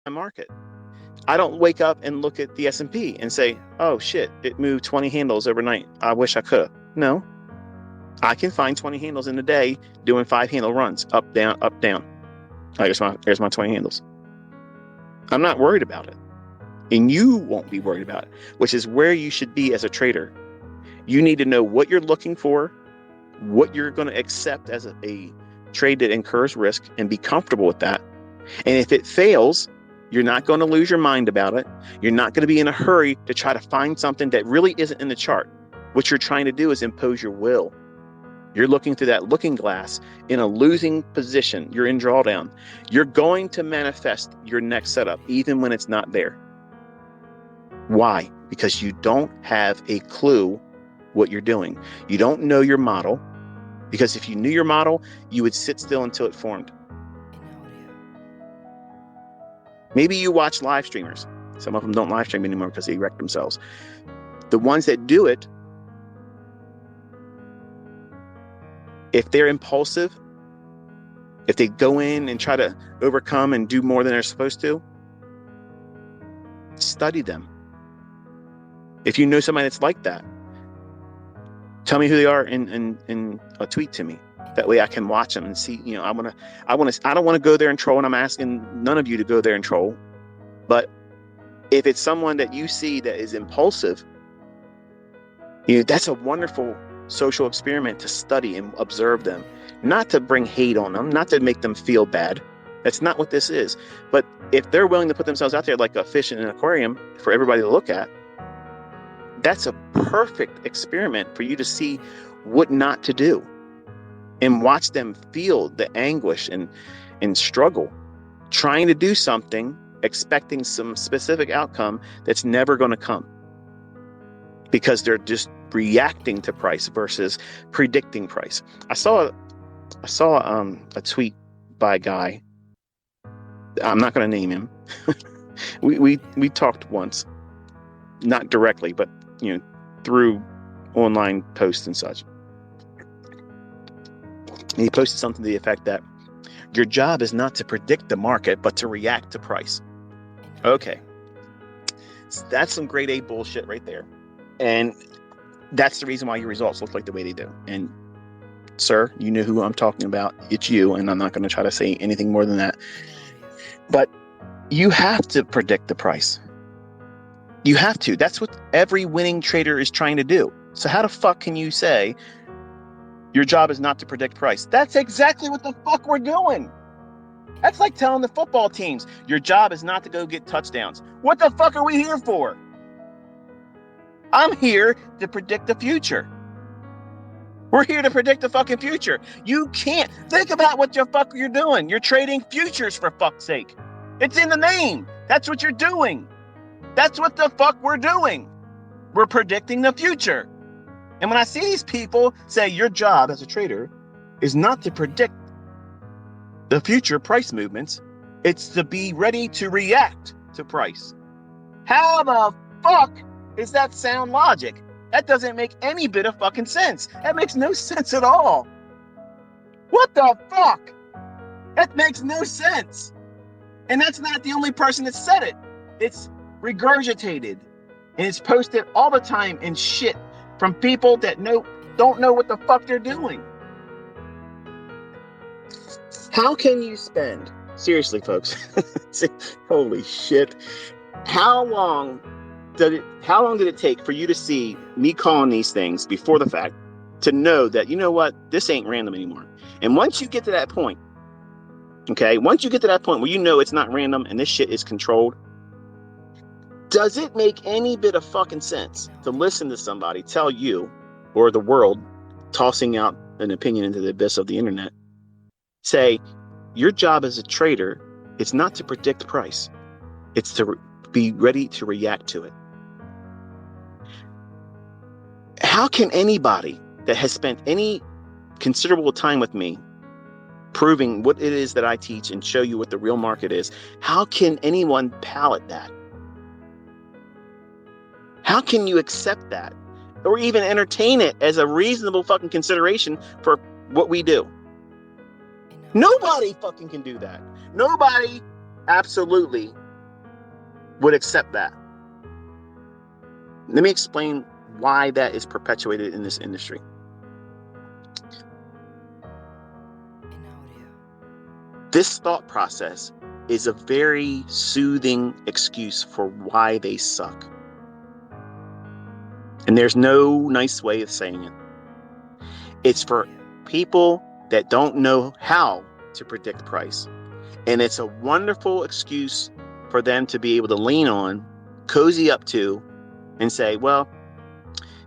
market. I don't wake up and look at the S&P and say, oh shit, it moved 20 handles overnight. I wish I could have. No, I can find 20 handles in a day doing 5 handle runs, up, down, up, down. There's my 20 handles. I'm not worried about it. And you won't be worried about it, which is where you should be as a trader. You need to know what you're looking for, what you're going to accept as a trade that incurs risk, and be comfortable with that. And if it fails, you're not going to lose your mind about it. You're not going to be in a hurry to try to find something that really isn't in the chart. What you're trying to do is impose your will. You're looking through that looking glass in a losing position. You're in drawdown. You're going to manifest your next setup, even when it's not there. Why? Because you don't have a clue what you're doing. You don't know your model, because if you knew your model, you would sit still until it formed. Maybe you watch live streamers. Some of them don't live stream anymore because they wreck themselves. The ones that do it, if they're impulsive, if they go in and try to overcome and do more than they're supposed to, study them. If you know somebody that's like that, tell me who they are in a tweet to me. That way I can watch them and see, I don't want to go there and troll, and I'm asking none of you to go there and troll. But if it's someone that you see that is impulsive, that's a wonderful social experiment to study and observe them, not to bring hate on them, not to make them feel bad. That's not what this is. But if they're willing to put themselves out there like a fish in an aquarium for everybody to look at, that's a perfect experiment for you to see what not to do and watch them feel the anguish and struggle, trying to do something, expecting some specific outcome that's never going to come because they're just reacting to price versus predicting price. I saw a tweet by a guy. I'm not going to name him. we talked once, not directly, but through online posts and such. And he posted something to the effect that your job is not to predict the market, but to react to price. Okay. So that's some grade A bullshit right there. And that's the reason why your results look like the way they do. And sir, you know who I'm talking about. It's you. And I'm not going to try to say anything more than that. But you have to predict the price. You have to. That's what every winning trader is trying to do. So how the fuck can you say your job is not to predict price? That's exactly what the fuck we're doing. That's like telling the football teams, your job is not to go get touchdowns. What the fuck are we here for? I'm here to predict the future. We're here to predict the fucking future. You can't. Think about what the fuck you're doing. You're trading futures, for fuck's sake. It's in the name. That's what you're doing. That's what the fuck we're doing. We're predicting the future. And when I see these people say your job as a trader is not to predict the future price movements, it's to be ready to react to price. How the fuck is that sound logic? That doesn't make any bit of fucking sense. That makes no sense at all. What the fuck? That makes no sense. And that's not the only person that said it. It's regurgitated and it's posted all the time in shit from people that don't know what the fuck they're doing. How can you spend, seriously folks, holy shit, how long did it take for you to see me calling these things before the fact to know that, you know what, this ain't random anymore? And once you get to that point, okay, once you get to that point where you know it's not random and this shit is controlled, does it make any bit of fucking sense to listen to somebody tell you, or the world tossing out an opinion into the abyss of the internet, say your job as a trader is not to predict price, it's to be ready to react to it? How can anybody that has spent any considerable time with me proving what it is that I teach and show you what the real market is, how can anyone palate that? How can you accept that or even entertain it as a reasonable fucking consideration for what we do? Nobody fucking can do that. Nobody absolutely would accept that. Let me explain why that is perpetuated in this industry. This thought process is a very soothing excuse for why they suck. And there's no nice way of saying it. It's for people that don't know how to predict price. And it's a wonderful excuse for them to be able to lean on, cozy up to, and say, well,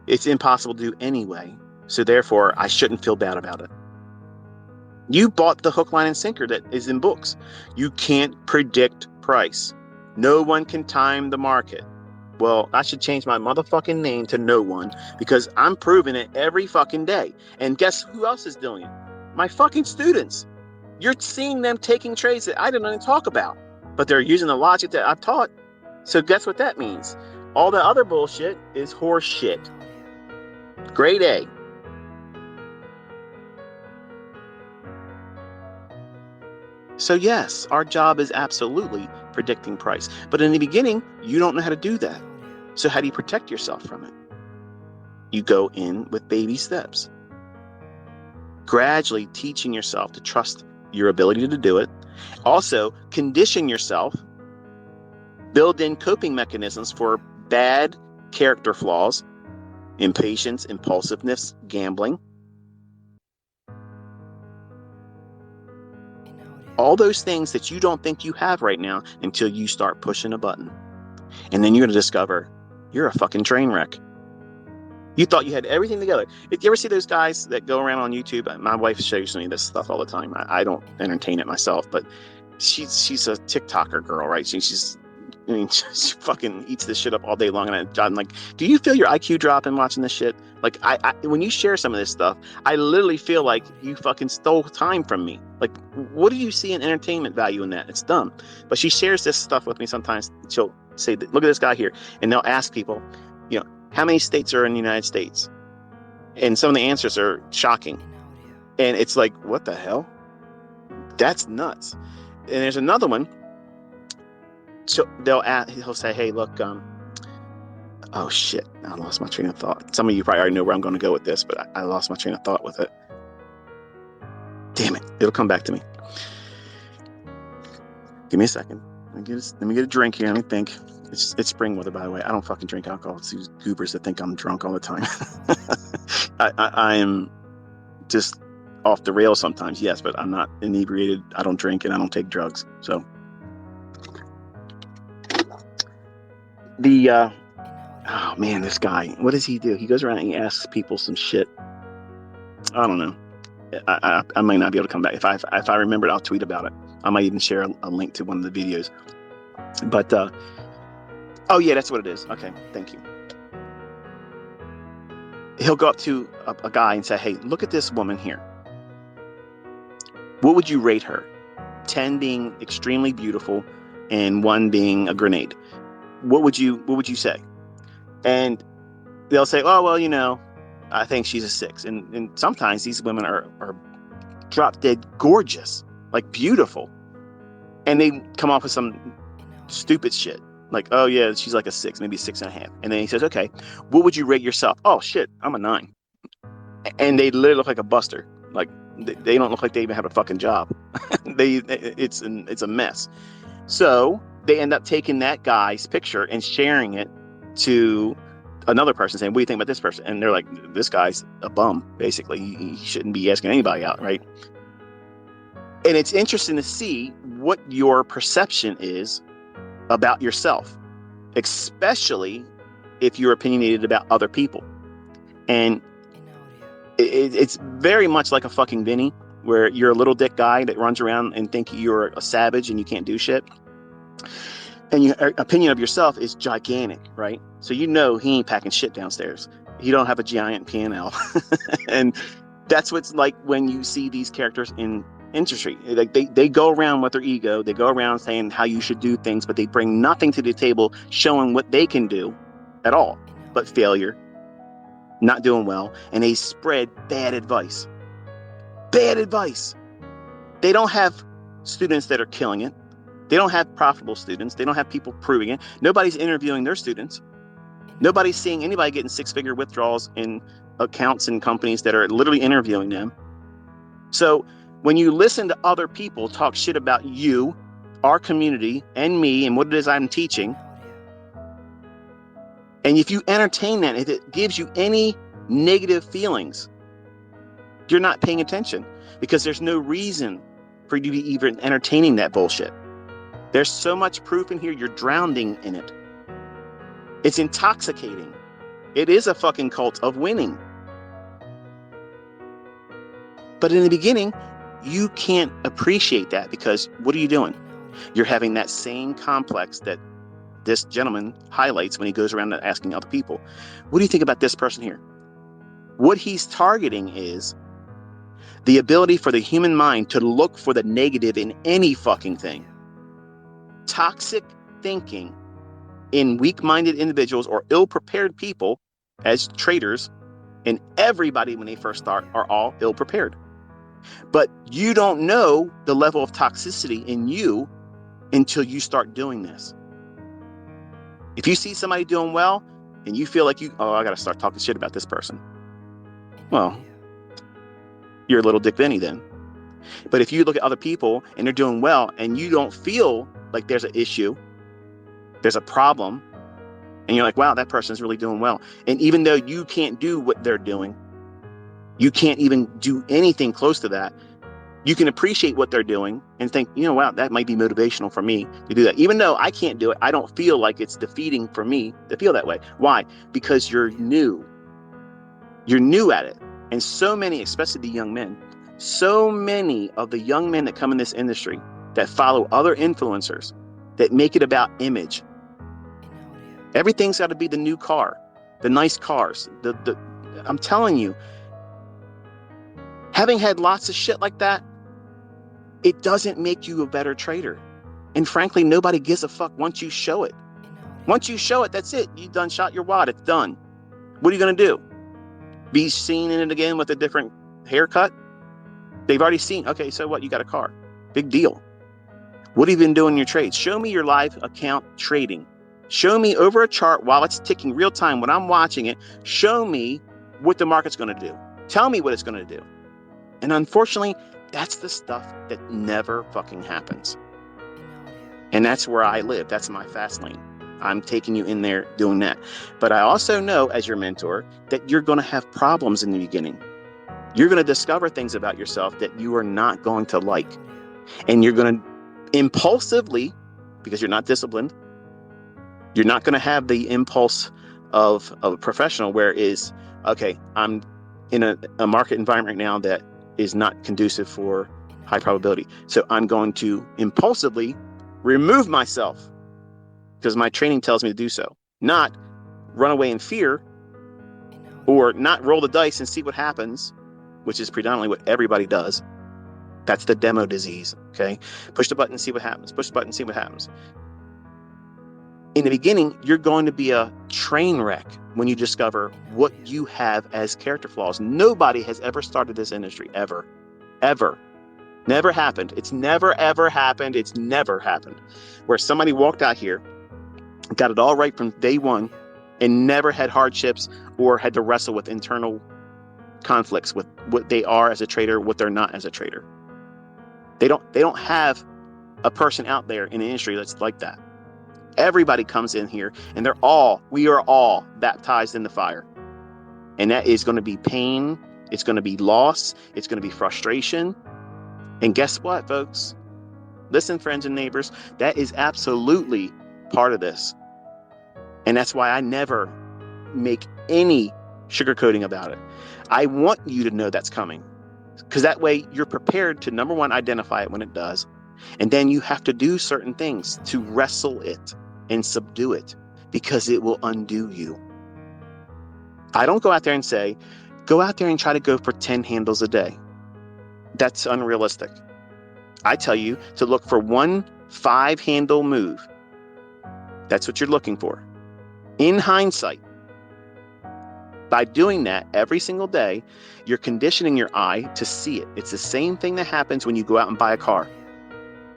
it's impossible to do anyway, so therefore I shouldn't feel bad about it. You bought the hook, line, and sinker that is in books. You can't predict price. No one can time the market. Well, I should change my motherfucking name to no one, because I'm proving it every fucking day. And guess who else is doing it? My fucking students. You're seeing them taking trades that I didn't even talk about, but they're using the logic that I've taught. So guess what that means? All the other bullshit is horse shit. Grade A. So yes, our job is absolutely predicting price. But in the beginning, you don't know how to do that. So how do you protect yourself from it? You go in with baby steps. Gradually teaching yourself to trust your ability to do it. Also, condition yourself. Build in coping mechanisms for bad character flaws, impatience, impulsiveness, gambling. All those things that you don't think you have right now until you start pushing a button. And then you're going to discover you're a fucking train wreck. You thought you had everything together. If you ever see those guys that go around on YouTube, my wife shows me this stuff all the time. I don't entertain it myself, but she's a TikToker girl, right? She fucking eats this shit up all day long. And I'm like, do you feel your IQ dropping watching this shit? Like, I when you share some of this stuff, I literally feel like you fucking stole time from me. Like, what do you see in entertainment value in that? It's dumb. But she shares this stuff with me sometimes. She'll say, look at this guy here. And they'll ask people, how many states are in the United States? And some of the answers are shocking. And it's like, what the hell? That's nuts. And there's another one. So he'll say, hey, look, oh shit, I lost my train of thought. Some of you probably already know where I'm going to go with this, but I lost my train of thought with it. Damn it, it'll come back to me. Give me a second. Let me get a drink here. Let me think. It's spring weather, by the way. I don't fucking drink alcohol. It's these goobers that think I'm drunk all the time. I am just off the rails sometimes, yes, but I'm not inebriated. I don't drink and I don't take drugs. So oh man, this guy, what does he do? He goes around and he asks people some shit. I don't know. I might not be able to come back. If I remember it, I'll tweet about it. I might even share a link to one of the videos. But oh yeah, that's what it is. Okay, thank you. He'll go up to a guy and say, hey, look at this woman here. What would you rate her? 10 being extremely beautiful and 1 being a grenade. What would you say? And they'll say, oh, well, I think she's a 6. And sometimes these women are drop dead gorgeous, like beautiful. And they come off with some stupid shit. Like, oh yeah, she's like a 6, maybe 6.5. And then he says, okay, what would you rate yourself? Oh shit, I'm a 9. And they literally look like a buster. Like they don't look like they even have a fucking job. It's a mess. So they end up taking that guy's picture and sharing it to another person, saying, what do you think about this person? And they're like, this guy's a bum, basically. He shouldn't be asking anybody out, right? And it's interesting to see what your perception is about yourself, especially if you're opinionated about other people. And it's very much like a fucking Vinny, where you're a little dick guy that runs around and think you're a savage and you can't do shit. And your opinion of yourself is gigantic, right? So he ain't packing shit downstairs. He don't have a giant P&L. And that's what's like when you see these characters in industry. Like they go around with their ego. They go around saying how you should do things, but they bring nothing to the table showing what they can do at all but failure, not doing well. And they spread bad advice. Bad advice. They don't have students that are killing it. They don't have profitable students. They don't have people proving it. Nobody's interviewing their students. Nobody's seeing anybody getting six-figure withdrawals in accounts and companies that are literally interviewing them. So when you listen to other people talk shit about you, our community, and me, and what it is I'm teaching, and if you entertain that, if it gives you any negative feelings, you're not paying attention, because there's no reason for you to be even entertaining that bullshit. There's so much proof in here, you're drowning in it. It's intoxicating. It is a fucking cult of winning. But in the beginning, you can't appreciate that, because what are you doing? You're having that same complex that this gentleman highlights when he goes around asking other people, what do you think about this person here? What he's targeting is the ability for the human mind to look for the negative in any fucking thing. Toxic thinking in weak-minded individuals or ill-prepared people as traders, and everybody when they first start are all ill-prepared. But you don't know the level of toxicity in you until you start doing this. If you see somebody doing well and you feel like I got to start talking shit about this person. Well, you're a little Dick Benny then. But if you look at other people and they're doing well and you don't feel like there's an issue, there's a problem, and you're like, wow, that person's really doing well. And even though you can't do what they're doing, you can't even do anything close to that, you can appreciate what they're doing and think, wow, that might be motivational for me to do that. Even though I can't do it, I don't feel like it's defeating for me to feel that way. Why? Because you're new. You're new at it. And so many, especially the young men, so many of the young men that come in this industry that follow other influencers that make it about image. Everything's got to be the new car, the nice cars. I'm telling you, having had lots of shit like that, it doesn't make you a better trader. And frankly, nobody gives a fuck once you show it. Once you show it, that's it. You done shot your wad. It's done. What are you going to do? Be seen in it again with a different haircut? They've already seen. Okay, so what? You got a car. Big deal. What have you been doing in your trades? Show me your live account trading. Show me over a chart while it's ticking real time. When I'm watching it, show me what the market's going to do. Tell me what it's going to do. And unfortunately, that's the stuff that never fucking happens. And that's where I live. That's my fast lane. I'm taking you in there doing that. But I also know as your mentor that you're going to have problems in the beginning. You're going to discover things about yourself that you are not going to like. And you're going to impulsively, because you're not disciplined, you're not going to have the impulse of a professional where it is, okay, I'm in a market environment right now that is not conducive for high probability. So I'm going to impulsively remove myself because my training tells me to do so. Not run away in fear or not roll the dice and see what happens, which is predominantly what everybody does. That's the demo disease, okay? Push the button and see what happens. Push the button and see what happens. In the beginning, you're going to be a train wreck when you discover what you have as character flaws. Nobody has ever started this industry, ever. Never happened. It's never, ever happened. It's never happened. Where somebody walked out here, got it all right from day one, and never had hardships or had to wrestle with internal conflicts with what they are as a trader, what they're not as a trader. They don't have a person out there in the industry that's like that. Everybody comes in here and we are all baptized in the fire. And that is going to be pain. It's going to be loss. It's going to be frustration. And guess what, folks? Listen, friends and neighbors, that is absolutely part of this. And that's why I never make any sugarcoating about it. I want you to know that's coming, because that way you're prepared to, number one, identify it when it does. And then you have to do certain things to wrestle it and subdue it, because it will undo you. I don't go out there and say, go out there and try to go for 10 handles a day. That's unrealistic. I tell you to look for 1 5-handle move. That's what you're looking for. In hindsight, by doing that every single day, you're conditioning your eye to see it. It's the same thing that happens when you go out and buy a car.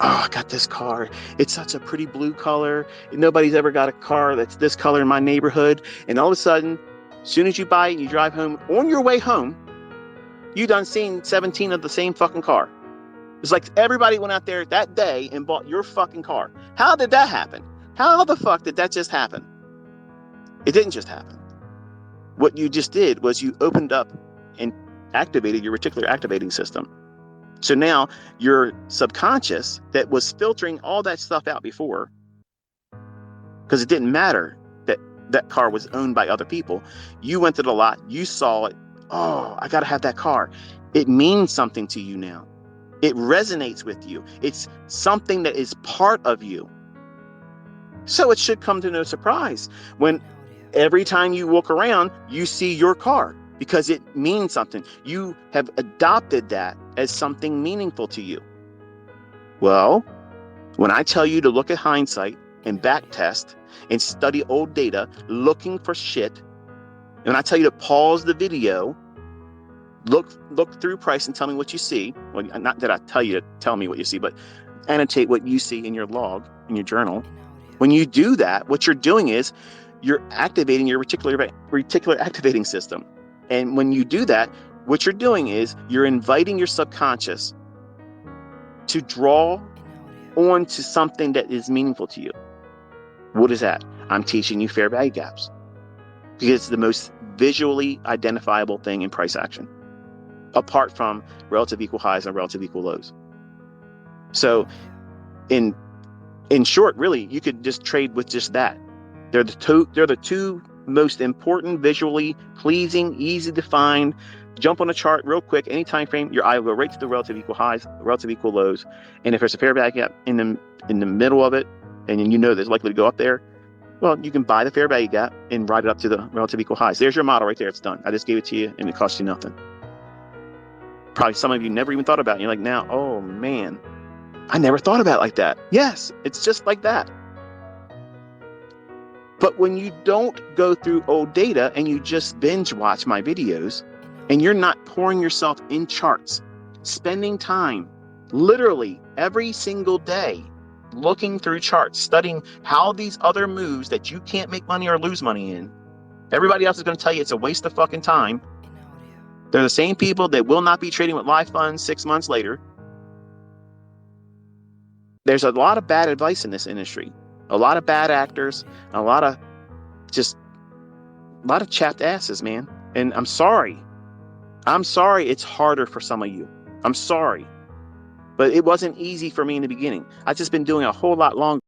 Oh, I got this car. It's such a pretty blue color. Nobody's ever got a car that's this color in my neighborhood. And all of a sudden, as soon as you buy it and you drive home, on your way home, you done seen 17 of the same fucking car. It's like everybody went out there that day and bought your fucking car. How did that happen? How the fuck did that just happen? It didn't just happen. What you just did was you opened up and activated your reticular activating system. So now your subconscious that was filtering all that stuff out before, because it didn't matter that that car was owned by other people. You went to the lot, you saw it. Oh, I got to have that car. It means something to you now. It resonates with you. It's something that is part of you. So it should come to no surprise when every time you walk around, you see your car, because it means something. You have adopted that as something meaningful to you. Well, when I tell you to look at hindsight and backtest and study old data, looking for shit, and when I tell you to pause the video, look through price and tell me what you see. Well, not that I tell you to tell me what you see, but annotate what you see in your log, in your journal. When you do that, what you're doing is you're activating your reticular activating system. And when you do that, what you're doing is you're inviting your subconscious to draw on to something that is meaningful to you. What is that? I'm teaching you fair value gaps, because it's the most visually identifiable thing in price action, apart from relative equal highs and relative equal lows. So in short, really, you could just trade with just that. They're the two most important, visually pleasing, easy to find. Jump on a chart real quick, any time frame, your eye will go right to the relative equal highs, relative equal lows. And if there's a fair value gap in the middle of it, and you know there's likely to go up there, well, you can buy the fair value gap and ride it up to the relative equal highs. There's your model right there. It's done. I just gave it to you, and it cost you nothing. Probably some of you never even thought about it. And you're like, now, oh man, I never thought about it like that. Yes, it's just like that. But when you don't go through old data and you just binge watch my videos, and you're not pouring yourself in charts, spending time literally every single day looking through charts, studying how these other moves that you can't make money or lose money in, everybody else is going to tell you it's a waste of fucking time. They're the same people that will not be trading with live funds 6 months later. There's a lot of bad advice in this industry, a lot of bad actors, a lot of chapped asses, man. And I'm sorry it's harder for some of you. I'm sorry, but it wasn't easy for me in the beginning. I've just been doing a whole lot longer.